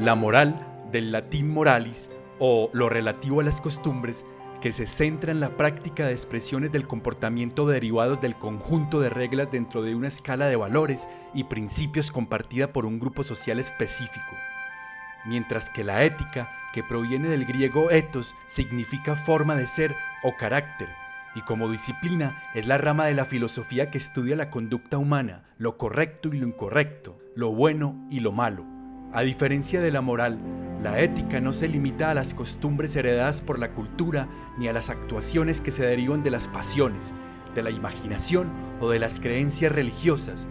La moral, del latín moralis, o lo relativo a las costumbres, que se centra en la práctica de expresiones del comportamiento derivados del conjunto de reglas dentro de una escala de valores y principios compartida por un grupo social específico. Mientras que la ética, que proviene del griego ethos, significa forma de ser o carácter, y como disciplina es la rama de la filosofía que estudia la conducta humana, lo correcto y lo incorrecto, lo bueno y lo malo. A diferencia de la moral, la ética no se limita a las costumbres heredadas por la cultura ni a las actuaciones que se derivan de las pasiones, de la imaginación o de las creencias religiosas,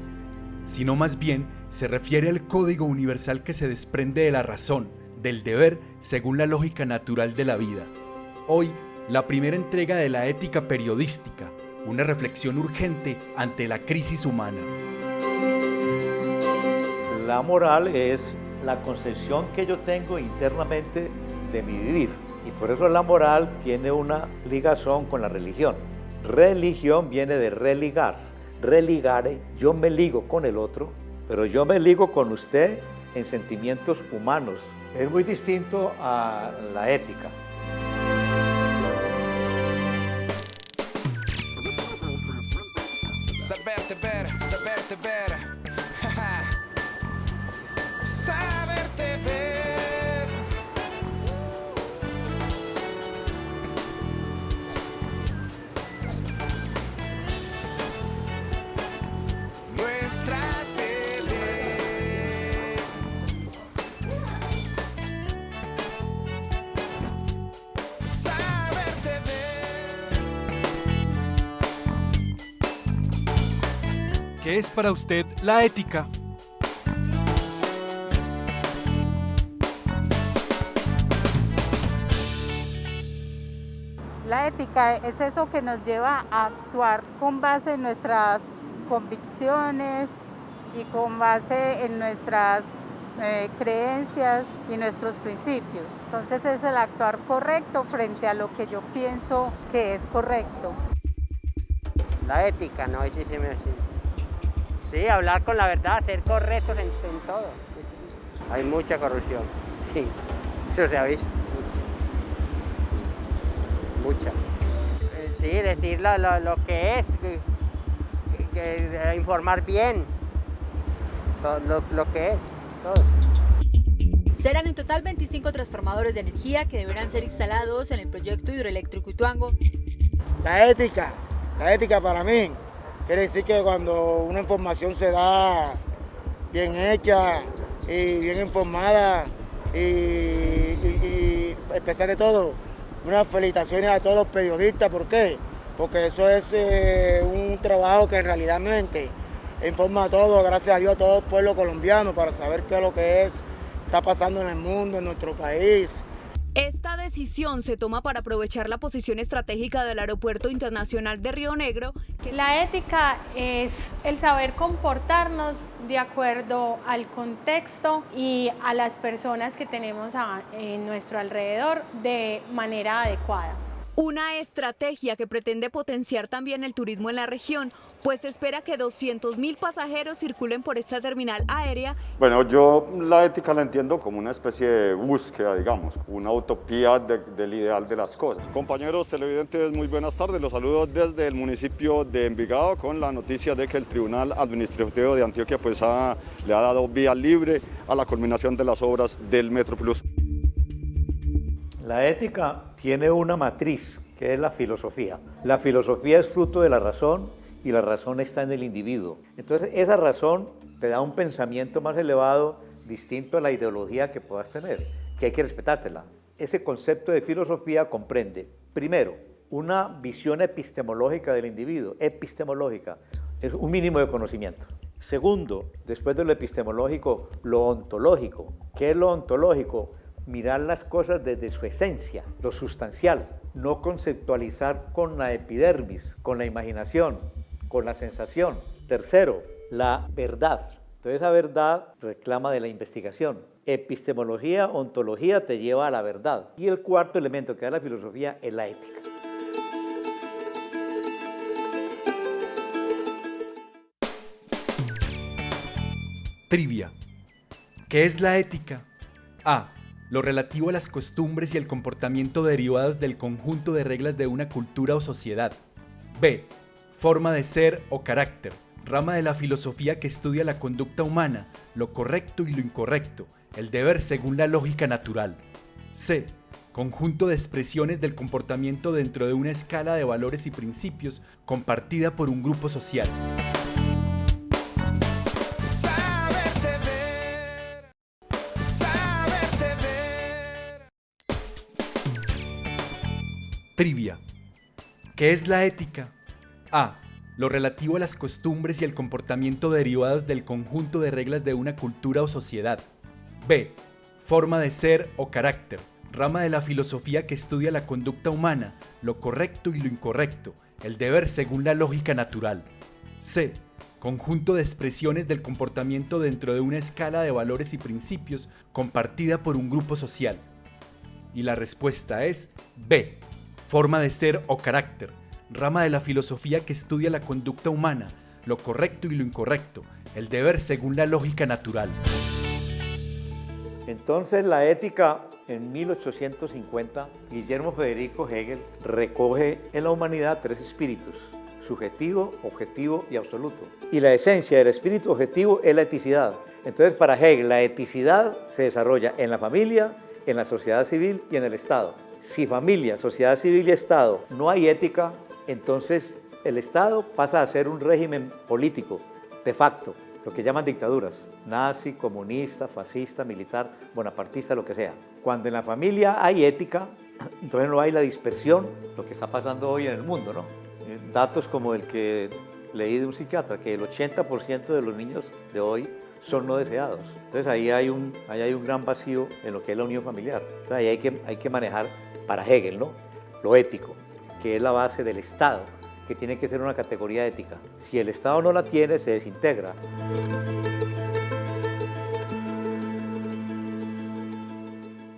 sino más bien se refiere al código universal que se desprende de la razón, del deber según la lógica natural de la vida. Hoy, la primera entrega de la ética periodística, una reflexión urgente ante la crisis humana. La moral es la concepción que yo tengo internamente de mi vivir. Y por eso la moral tiene una ligazón con la religión. Religión viene de religar. Religare, yo me ligo con el otro, pero yo me ligo con usted en sentimientos humanos. Es muy distinto a la ética. Saberte ver, saberte ver. Saberte ver. Muéstrate bien. Saberte ver. ¿Qué es para usted la ética? La ética es eso que nos lleva a actuar con base en nuestras convicciones y con base en nuestras creencias y nuestros principios. Entonces es el actuar correcto frente a lo que yo pienso que es correcto. La ética, no, sí, sí, sí, hablar con la verdad, ser correctos en todo. Sí. Hay mucha corrupción, sí, eso se ha visto. Mucha. Sí, decir lo que es, que informar bien, lo que es, todo. Serán en total 25 transformadores de energía que deberán ser instalados en el proyecto hidroeléctrico Ituango. La ética para mí quiere decir que cuando una información se da bien hecha y bien informada y a pesar de todo, unas felicitaciones a todos los periodistas. ¿Por qué? Porque eso es un trabajo que realmente informa a todos, gracias a Dios, a todo el pueblo colombiano para saber qué es lo que está pasando en el mundo, en nuestro país. Esta decisión se toma para aprovechar la posición estratégica del Aeropuerto Internacional de Río Negro. La ética es el saber comportarnos de acuerdo al contexto y a las personas que tenemos en nuestro alrededor de manera adecuada. Una estrategia que pretende potenciar también el turismo en la región, pues se espera que 200.000 pasajeros circulen por esta terminal aérea. Bueno, yo la ética la entiendo como una especie de búsqueda, digamos, una utopía del ideal de las cosas. Compañeros televidentes, muy buenas tardes. Los saludo desde el municipio de Envigado con la noticia de que el Tribunal Administrativo de Antioquia le ha dado vía libre a la culminación de las obras del Metro Plus. La ética tiene una matriz, que es la filosofía. La filosofía es fruto de la razón y la razón está en el individuo. Entonces, esa razón te da un pensamiento más elevado, distinto a la ideología que puedas tener, que hay que respetártela. Ese concepto de filosofía comprende, primero, una visión epistemológica del individuo. Epistemológica es un mínimo de conocimiento. Segundo, después de lo epistemológico, lo ontológico. ¿Qué es lo ontológico? Mirar las cosas desde su esencia, lo sustancial, no conceptualizar con la epidermis, con la imaginación, con la sensación. Tercero, la verdad. Entonces esa verdad reclama de la investigación. Epistemología, ontología te lleva a la verdad. Y el cuarto elemento que da la filosofía es la ética. Trivia. ¿Qué es la ética? A. Lo relativo a las costumbres y el comportamiento derivados del conjunto de reglas de una cultura o sociedad. B. Forma de ser o carácter, rama de la filosofía que estudia la conducta humana, lo correcto y lo incorrecto, el deber según la lógica natural. C. Conjunto de expresiones del comportamiento dentro de una escala de valores y principios compartida por un grupo social. Saberte ver, saberte ver. Trivia. ¿Qué es la ética? A. Lo relativo a las costumbres y el comportamiento derivados del conjunto de reglas de una cultura o sociedad. B. Forma de ser o carácter, rama de la filosofía que estudia la conducta humana, lo correcto y lo incorrecto, el deber según la lógica natural. C. Conjunto de expresiones del comportamiento dentro de una escala de valores y principios compartida por un grupo social. Y la respuesta es B. Forma de ser o carácter, rama de la filosofía que estudia la conducta humana, lo correcto y lo incorrecto, el deber según la lógica natural. Entonces la ética, en 1850, Guillermo Federico Hegel recoge en la humanidad tres espíritus: subjetivo, objetivo y absoluto. Y la esencia del espíritu objetivo es la eticidad. Entonces para Hegel la eticidad se desarrolla en la familia, en la sociedad civil y en el Estado. Si familia, sociedad civil y Estado no hay ética, entonces el Estado pasa a ser un régimen político de facto, lo que llaman dictaduras, nazi, comunista, fascista, militar, bonapartista, lo que sea. Cuando en la familia hay ética, entonces no hay la dispersión, lo que está pasando hoy en el mundo, ¿no? Datos como el que leí de un psiquiatra, que el 80% de los niños de hoy son no deseados. Entonces ahí hay un gran vacío en lo que es la unión familiar. Entonces ahí hay que manejar, para Hegel, ¿no?, lo ético, que es la base del Estado, que tiene que ser una categoría ética. Si el Estado no la tiene, se desintegra.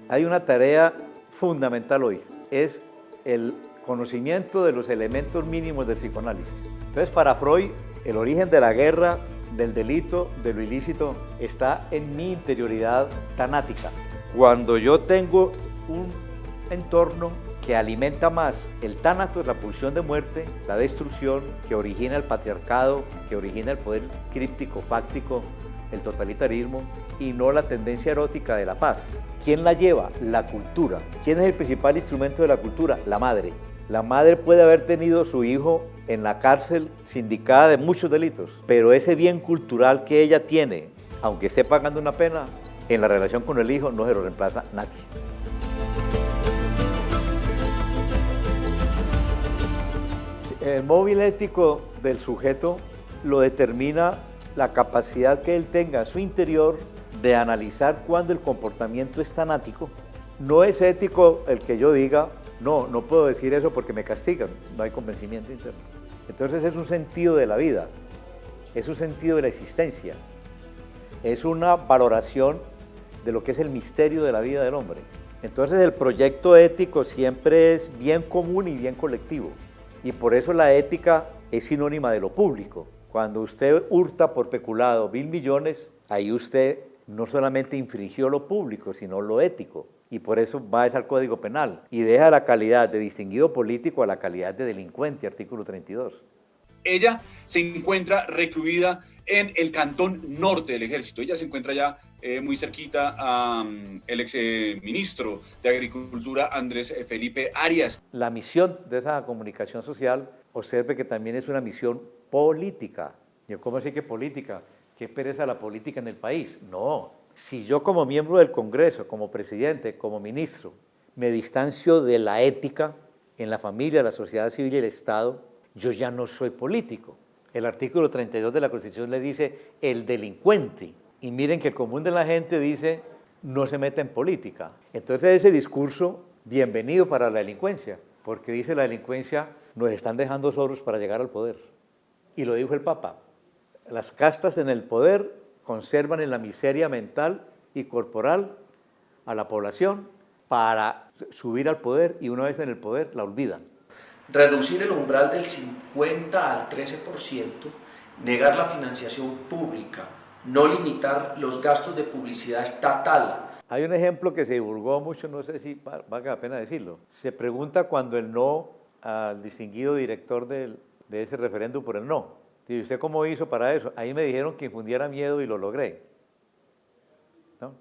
Hay una tarea fundamental hoy, es el conocimiento de los elementos mínimos del psicoanálisis. Entonces, para Freud, el origen de la guerra, del delito, de lo ilícito, está en mi interioridad tanática. Cuando yo tengo un entorno que alimenta más el tánatos, la pulsión de muerte, la destrucción, que origina el patriarcado, que origina el poder críptico, fáctico, el totalitarismo, y no la tendencia erótica de la paz. ¿Quién la lleva? La cultura. ¿Quién es el principal instrumento de la cultura? La madre. La madre puede haber tenido su hijo en la cárcel sindicada de muchos delitos, pero ese bien cultural que ella tiene, aunque esté pagando una pena, en la relación con el hijo no se lo reemplaza nadie. El móvil ético del sujeto lo determina la capacidad que él tenga en su interior de analizar cuándo el comportamiento es tanático. No es ético el que yo diga, no puedo decir eso porque me castigan, no hay convencimiento interno. Entonces es un sentido de la vida, es un sentido de la existencia, es una valoración de lo que es el misterio de la vida del hombre. Entonces el proyecto ético siempre es bien común y bien colectivo. Y por eso la ética es sinónima de lo público. Cuando usted hurta por peculado 1.000 millones, ahí usted no solamente infringió lo público, sino lo ético. Y por eso va al Código Penal y deja la calidad de distinguido político a la calidad de delincuente, artículo 32. Ella se encuentra recluida en el Cantón Norte del Ejército. Ella se encuentra ya muy cerquita al exministro de Agricultura, Andrés Felipe Arias. La misión de esa comunicación social, observe que también es una misión política. ¿Cómo así que política? ¿Qué pereza la política en el país? No. Si yo como miembro del Congreso, como presidente, como ministro, me distancio de la ética en la familia, la sociedad civil y el Estado, yo ya no soy político. El artículo 32 de la Constitución le dice el delincuente. Y miren que el común de la gente dice no se meta en política. Entonces ese discurso, bienvenido para la delincuencia, porque dice la delincuencia, nos están dejando solos para llegar al poder. Y lo dijo el Papa, las castas en el poder conservan en la miseria mental y corporal a la población para subir al poder y una vez en el poder la olvidan. Reducir el umbral del 50 al 13%, negar la financiación pública, no limitar los gastos de publicidad estatal. Hay un ejemplo que se divulgó mucho, no sé si valga la pena decirlo. Se pregunta cuando el no al distinguido director de ese referéndum por el no. ¿Y usted cómo hizo para eso? Ahí me dijeron que infundiera miedo y lo logré, ¿no?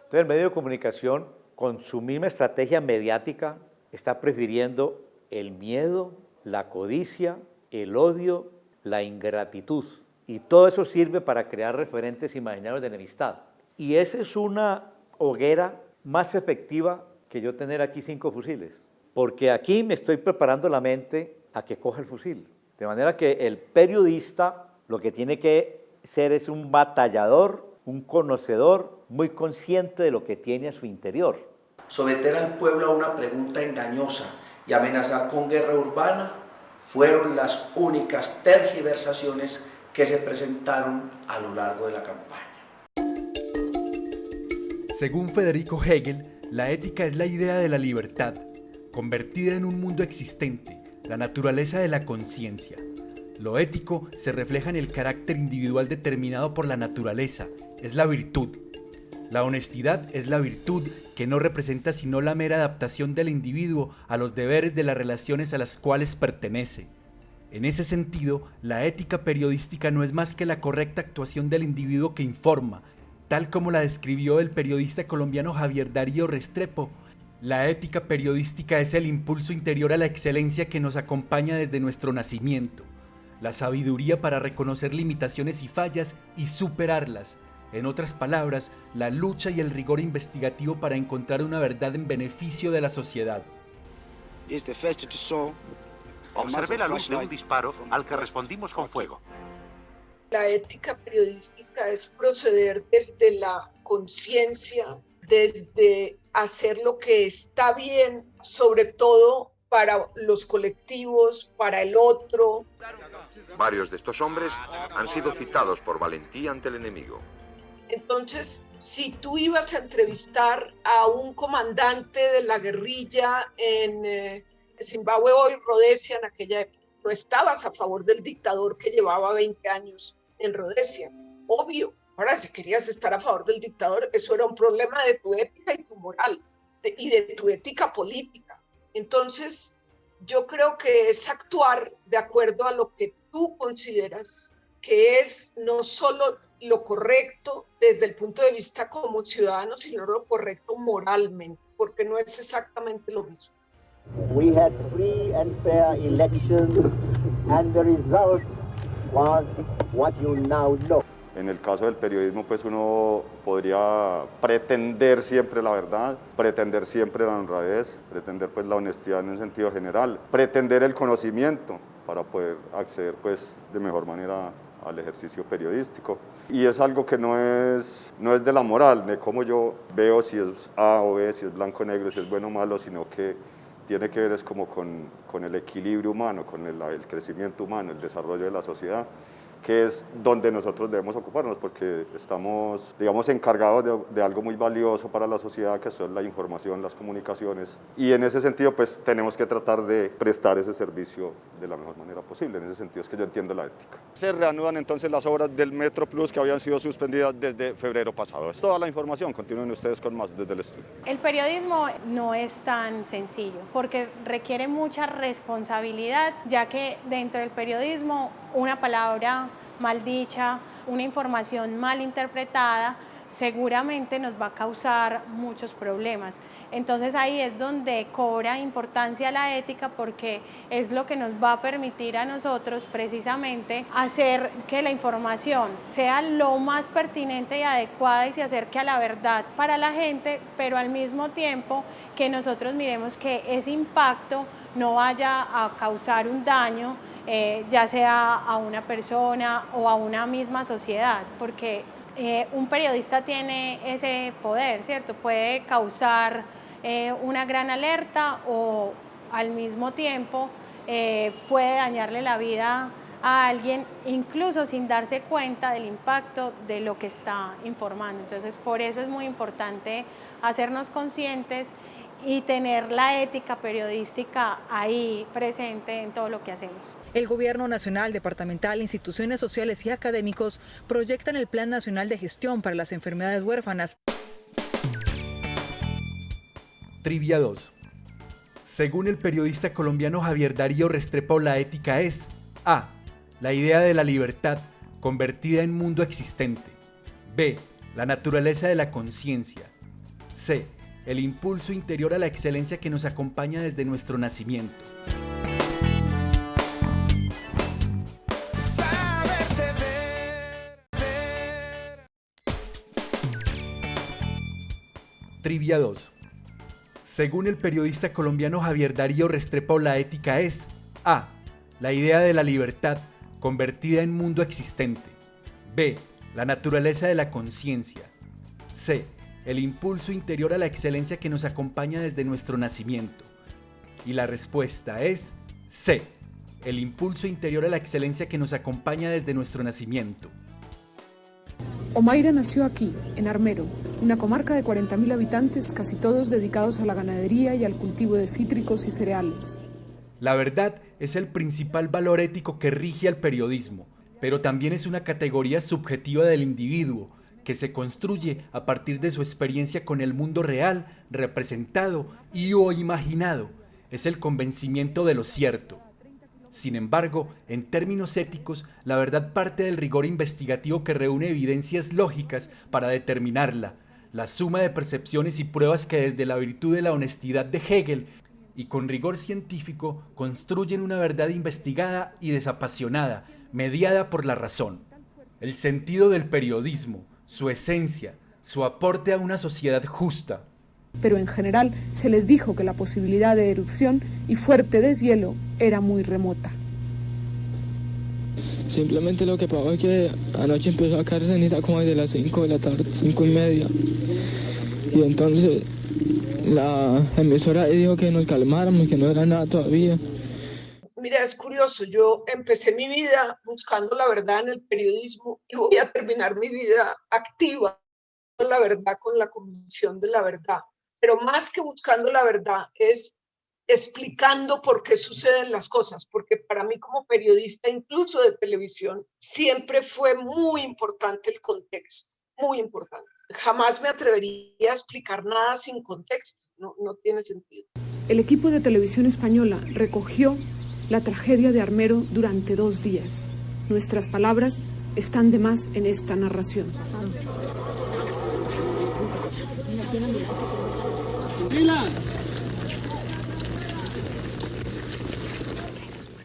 Entonces el medio de comunicación, con su misma estrategia mediática, está prefiriendo el miedo, la codicia, el odio, la ingratitud. Y todo eso sirve para crear referentes imaginarios de enemistad. Y esa es una hoguera más efectiva que yo tener aquí 5 fusiles. Porque aquí me estoy preparando la mente a que coja el fusil. De manera que el periodista lo que tiene que ser es un batallador, un conocedor muy consciente de lo que tiene a su interior. Someter al pueblo a una pregunta engañosa y amenazar con guerra urbana fueron las únicas tergiversaciones que se presentaron a lo largo de la campaña. Según Federico Hegel, la ética es la idea de la libertad, convertida en un mundo existente, la naturaleza de la conciencia. Lo ético se refleja en el carácter individual determinado por la naturaleza, es la virtud. La honestidad es la virtud que no representa sino la mera adaptación del individuo a los deberes de las relaciones a las cuales pertenece. En ese sentido, la ética periodística no es más que la correcta actuación del individuo que informa, tal como la describió el periodista colombiano Javier Darío Restrepo. La ética periodística es el impulso interior a la excelencia que nos acompaña desde nuestro nacimiento, la sabiduría para reconocer limitaciones y fallas y superarlas. En otras palabras, la lucha y el rigor investigativo para encontrar una verdad en beneficio de la sociedad. Observé la luz de un disparo al que respondimos con fuego. La ética periodística es proceder desde la conciencia, desde hacer lo que está bien, sobre todo para los colectivos, para el otro. Varios de estos hombres han sido citados por valentía ante el enemigo. Entonces, si tú ibas a entrevistar a un comandante de la guerrilla en Zimbabue, hoy Rodesia, en aquella época, no estabas a favor del dictador que llevaba 20 años en Rodesia, obvio. Ahora, si querías estar a favor del dictador, eso era un problema de tu ética y tu moral, y de tu ética política. Entonces, yo creo que es actuar de acuerdo a lo que tú consideras que es no solo lo correcto desde el punto de vista como ciudadano, sino lo correcto moralmente, porque no es exactamente lo mismo. We had free and fair elections, and the result was what you now know. En el caso del periodismo, pues uno podría pretender siempre la verdad, pretender siempre la honradez, pretender pues la honestidad en un sentido general, pretender el conocimiento para poder acceder pues de mejor manera al ejercicio periodístico. Y es algo que no es de la moral, de cómo yo veo si es A o B, si es blanco o negro, si es bueno o malo, sino que tiene que ver es como con el equilibrio humano, con el crecimiento humano, el desarrollo de la sociedad, que es donde nosotros debemos ocuparnos, porque estamos, digamos, encargados de algo muy valioso para la sociedad, que son la información, las comunicaciones, y en ese sentido, pues, tenemos que tratar de prestar ese servicio de la mejor manera posible. En ese sentido es que yo entiendo la ética. Se reanudan entonces las obras del Metro Plus que habían sido suspendidas desde febrero pasado. Es toda la información, continúen ustedes con más desde el estudio. El periodismo no es tan sencillo, porque requiere mucha responsabilidad, ya que dentro del periodismo una palabra mal dicha, una información mal interpretada, seguramente nos va a causar muchos problemas. Entonces ahí es donde cobra importancia la ética, porque es lo que nos va a permitir a nosotros precisamente hacer que la información sea lo más pertinente y adecuada y se acerque a la verdad para la gente, pero al mismo tiempo que nosotros miremos que ese impacto no vaya a causar un daño, ya sea a una persona o a una misma sociedad, porque un periodista tiene ese poder, ¿cierto? Puede causar una gran alerta o al mismo tiempo puede dañarle la vida a alguien, incluso sin darse cuenta del impacto de lo que está informando. Entonces, por eso es muy importante hacernos conscientes y tener la ética periodística ahí presente en todo lo que hacemos. El Gobierno Nacional, Departamental, instituciones sociales y académicos proyectan el Plan Nacional de Gestión para las Enfermedades Huérfanas. Trivia 2. Según el periodista colombiano Javier Darío Restrepo, la ética es A. La idea de la libertad convertida en mundo existente. B. La naturaleza de la conciencia. C. El impulso interior a la excelencia que nos acompaña desde nuestro nacimiento. Trivia 2. Según el periodista colombiano Javier Darío Restrepo, la ética es A. La idea de la libertad convertida en mundo existente. B. La naturaleza de la conciencia. C. El impulso interior a la excelencia que nos acompaña desde nuestro nacimiento. Y la respuesta es C. El impulso interior a la excelencia que nos acompaña desde nuestro nacimiento. Omaira nació aquí, en Armero, una comarca de 40.000 habitantes, casi todos dedicados a la ganadería y al cultivo de cítricos y cereales. La verdad es el principal valor ético que rige al periodismo, pero también es una categoría subjetiva del individuo, que se construye a partir de su experiencia con el mundo real, representado y o imaginado. Es el convencimiento de lo cierto. Sin embargo, en términos éticos, la verdad parte del rigor investigativo que reúne evidencias lógicas para determinarla, la suma de percepciones y pruebas que desde la virtud de la honestidad de Hegel y con rigor científico construyen una verdad investigada y desapasionada, mediada por la razón. El sentido del periodismo, su esencia, su aporte a una sociedad justa. Pero en general se les dijo que la posibilidad de erupción y fuerte deshielo era muy remota. Simplemente lo que pasó es que anoche empezó a caer ceniza como desde las 5 de la tarde, 5:30. Y entonces la emisora dijo que nos calmáramos, que no era nada todavía. Mira, es curioso, yo empecé mi vida buscando la verdad en el periodismo y voy a terminar mi vida activa con la verdad, con la convicción de la verdad. Pero más que buscando la verdad es explicando por qué suceden las cosas, porque para mí como periodista, incluso de televisión, siempre fue muy importante el contexto, muy importante. Jamás me atrevería a explicar nada sin contexto, no tiene sentido. El equipo de Televisión Española recogió la tragedia de Armero durante 2 días. Nuestras palabras están de más en esta narración.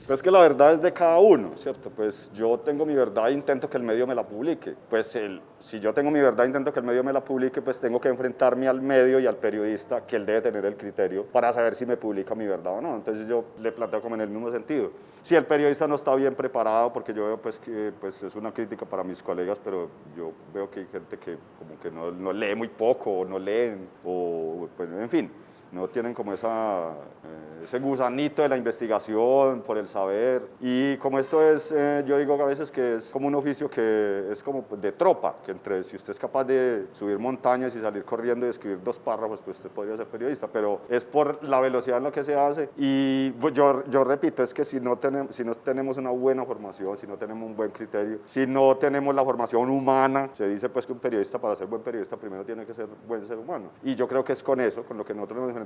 Pues que la verdad es de cada uno, ¿cierto? Pues yo tengo mi verdad e intento que el medio me la publique. Pues si yo tengo mi verdad e intento que el medio me la publique, pues tengo que enfrentarme al medio y al periodista, que él debe tener el criterio para saber si me publica mi verdad o no. Entonces yo le planteo como en el mismo sentido. Si el periodista no está bien preparado, porque yo veo pues que pues es una crítica para mis colegas, pero yo veo que hay gente que como que no lee muy poco, o no leen, o pues en fin, no tienen como ese gusanito de la investigación, por el saber. Y como esto es, yo digo a veces que es como un oficio que es como de tropa, que entre si usted es capaz de subir montañas y salir corriendo y escribir 2 párrafos, pues usted podría ser periodista, pero es por la velocidad en la que se hace. Y pues yo repito, es que si no tenemos una buena formación, si no tenemos un buen criterio, si no tenemos la formación humana, se dice pues que un periodista, para ser buen periodista, primero tiene que ser buen ser humano. Y yo creo que es con eso, con lo que nosotros nos enfrentamos,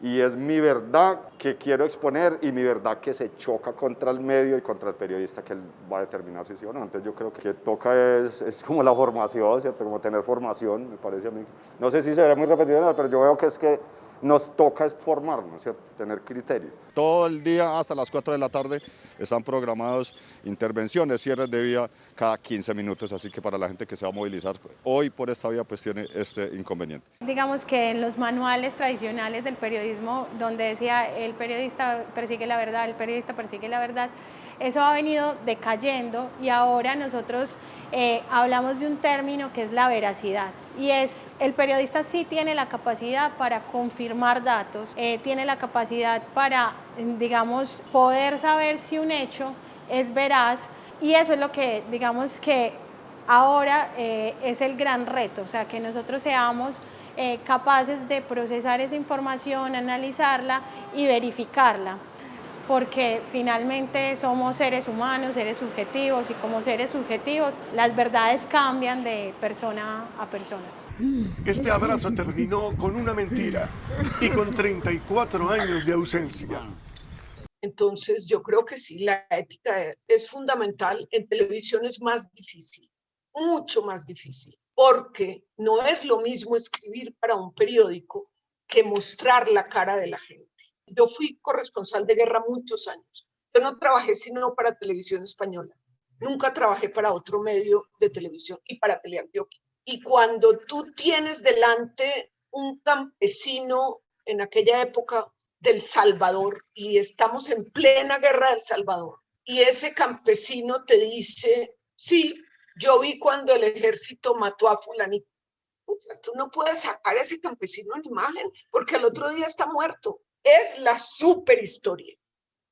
y es mi verdad que quiero exponer y mi verdad que se choca contra el medio y contra el periodista, que él va a determinar si sí o no. Entonces yo creo que toca es como la formación, ¿cierto? Como tener formación, me parece a mí. No sé si se verá muy repetido, pero yo veo que es que nos toca es formarnos, ¿cierto? Tener criterio. Todo el día hasta las 4 de la tarde están programados intervenciones, cierres de vía cada 15 minutos, así que para la gente que se va a movilizar hoy por esta vía pues tiene este inconveniente. Digamos que en los manuales tradicionales del periodismo, donde decía el periodista persigue la verdad, el periodista persigue la verdad, eso ha venido decayendo y ahora nosotros hablamos de un término que es la veracidad. Y el periodista sí tiene la capacidad para confirmar datos, tiene la capacidad para, digamos, poder saber si un hecho es veraz, y eso es lo que, digamos, que ahora es el gran reto, o sea, que nosotros seamos capaces de procesar esa información, analizarla y verificarla, porque finalmente somos seres humanos, seres subjetivos, y como seres subjetivos las verdades cambian de persona a persona. Este abrazo terminó con una mentira y con 34 años de ausencia. Entonces, yo creo que sí, la ética es fundamental. En televisión es más difícil, mucho más difícil, porque no es lo mismo escribir para un periódico que mostrar la cara de la gente. Yo fui corresponsal de guerra muchos años. Yo no trabajé sino para Televisión Española. Nunca trabajé para otro medio de televisión y para Teleantioquia. Y cuando tú tienes delante un campesino en aquella época del Salvador, y estamos en plena guerra del Salvador, y ese campesino te dice, sí, yo vi cuando el ejército mató a fulanito. Tú no puedes sacar a ese campesino en imagen porque al otro día está muerto. Es la super historia,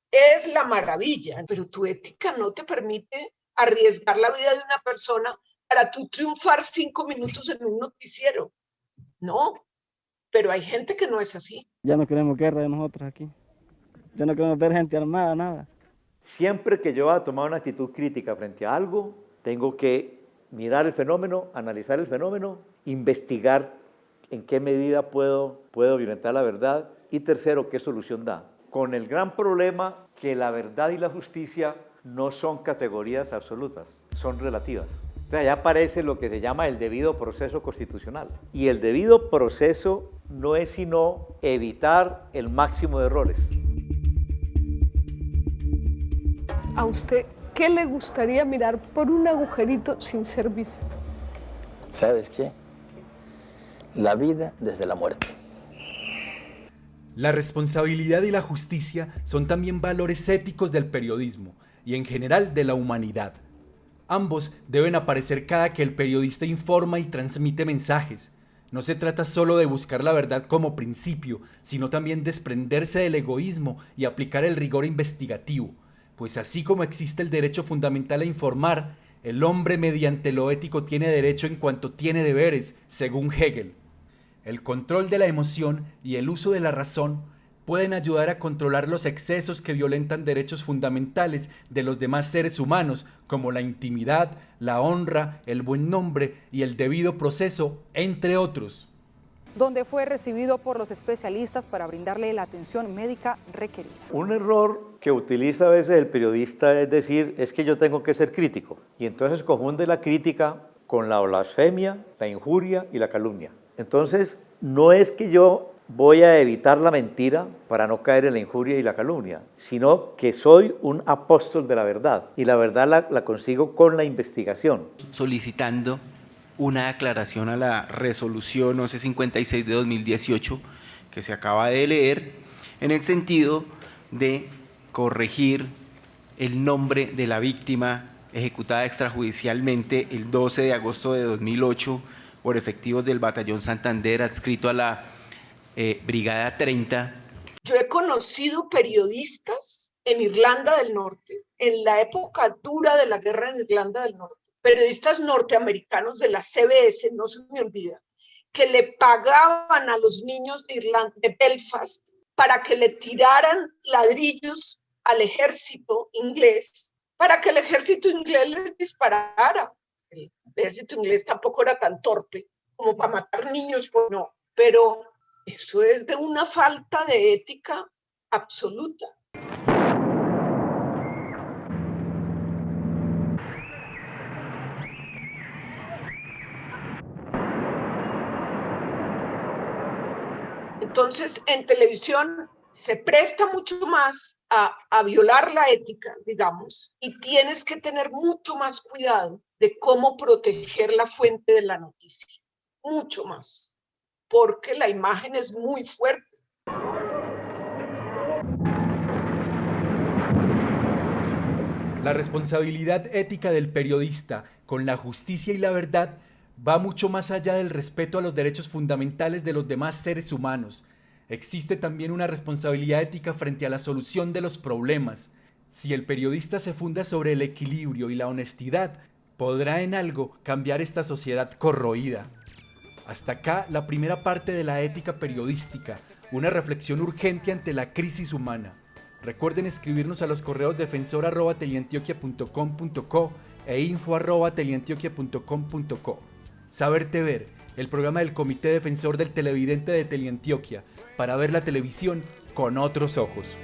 es la maravilla, pero tu ética no te permite arriesgar la vida de una persona para tú triunfar 5 minutos en un noticiero. No, pero hay gente que no es así. Ya no queremos guerra de nosotros aquí. Ya no queremos ver gente armada, nada. Siempre que yo voy a tomar una actitud crítica frente a algo, tengo que mirar el fenómeno, analizar el fenómeno, investigar en qué medida puedo violentar la verdad y tercero, qué solución da. Con el gran problema que la verdad y la justicia no son categorías absolutas, son relativas. Entonces allá aparece lo que se llama el debido proceso constitucional. Y el debido proceso no es sino evitar el máximo de errores. ¿A usted qué le gustaría mirar por un agujerito sin ser visto? ¿Sabes qué? La vida desde la muerte. La responsabilidad y la justicia son también valores éticos del periodismo y en general de la humanidad. Ambos deben aparecer cada que el periodista informa y transmite mensajes. No se trata solo de buscar la verdad como principio, sino también desprenderse del egoísmo y aplicar el rigor investigativo. Pues así como existe el derecho fundamental a informar, el hombre mediante lo ético tiene derecho en cuanto tiene deberes, según Hegel. El control de la emoción y el uso de la razón pueden ayudar a controlar los excesos que violentan derechos fundamentales de los demás seres humanos, como la intimidad, la honra, el buen nombre y el debido proceso, entre otros. Donde fue recibido por los especialistas para brindarle la atención médica requerida. Un error que utiliza a veces el periodista es decir, es que yo tengo que ser crítico, y entonces confunde la crítica con la blasfemia, la injuria y la calumnia. Entonces, no es que yo voy a evitar la mentira para no caer en la injuria y la calumnia, sino que soy un apóstol de la verdad, y la verdad la consigo con la investigación. Solicitando una aclaración a la resolución 1156 de 2018 que se acaba de leer, en el sentido de corregir el nombre de la víctima ejecutada extrajudicialmente el 12 de agosto de 2008 por efectivos del Batallón Santander adscrito a la Brigada 30. Yo he conocido periodistas en Irlanda del Norte, en la época dura de la guerra en Irlanda del Norte, periodistas norteamericanos de la CBS, no se me olvida, que le pagaban a los niños de Irlanda, de Belfast, para que le tiraran ladrillos al ejército inglés, para que el ejército inglés les disparara. El ejército inglés tampoco era tan torpe como para matar niños, no, pero eso es de una falta de ética absoluta. Entonces, en televisión se presta mucho más a violar la ética, digamos, y tienes que tener mucho más cuidado de cómo proteger la fuente de la noticia, mucho más, porque la imagen es muy fuerte. La responsabilidad ética del periodista con la justicia y la verdad va mucho más allá del respeto a los derechos fundamentales de los demás seres humanos. Existe también una responsabilidad ética frente a la solución de los problemas. Si el periodista se funda sobre el equilibrio y la honestidad, podrá en algo cambiar esta sociedad corroída. Hasta acá la primera parte de la ética periodística, una reflexión urgente ante la crisis humana. Recuerden escribirnos a los correos defensor@teleantioquia.com.co e info@teleantioquia.com.co. Saberte ver, el programa del Comité Defensor del Televidente de Teleantioquia, para ver la televisión con otros ojos.